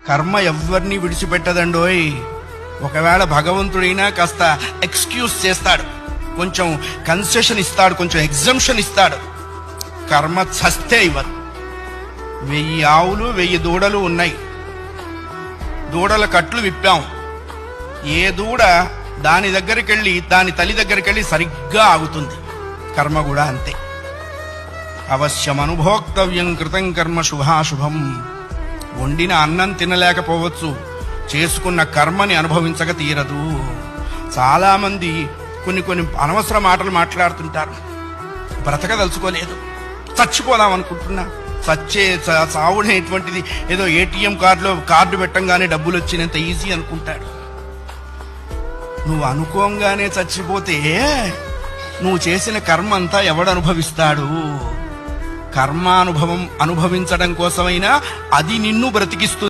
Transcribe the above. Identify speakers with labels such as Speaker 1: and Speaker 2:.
Speaker 1: కర్మ ఎవ్వరిని విడిచిపెట్టదండోయ్. ఒకవేళ భగవంతుడైనా కాస్త ఎక్స్క్యూజ్ చేస్తాడు, కొంచెం కన్సెషన్ ఇస్తాడు, కొంచెం ఎగ్జంప్షన్ ఇస్తాడు. కర్మ చస్తే ఇవ్వరు. 1000 ఆవులు 1000 దూడలు ఉన్నాయి. దూడల కట్లు విప్పాం. ఏ దూడ దాని దగ్గరికి వెళ్ళి దాని తల్లి దగ్గరికి వెళ్ళి సరిగ్గా ఆగుతుంది. కర్మ కూడా అంతే. అవశ్యం అనుభోక్తవ్యం కృతం కర్మ శుభాశుభం. వండిన అన్నం తినలేకపోవచ్చు, చేసుకున్న కర్మని అనుభవించక తీరదు. చాలా మంది కొన్ని అనవసర మాటలు మాట్లాడుతుంటారు. బ్రతకదలుచుకోలేదు, చచ్చిపోదాం అనుకుంటున్నా. చావుడేటువంటిది ఏదో ఏటీఎం కార్డు పెట్టంగానే డబ్బులు వచ్చినంత ఈజీ అనుకుంటాడు. నువ్వు అనుకోంగానే చచ్చిపోతే నువ్వు చేసిన కర్మ అంతా ఎవడు అనుభవిస్తాడు? కర్మానుభవం అనుభవించడం కోసమైనా అది నిన్ను బ్రతికిస్తుంది.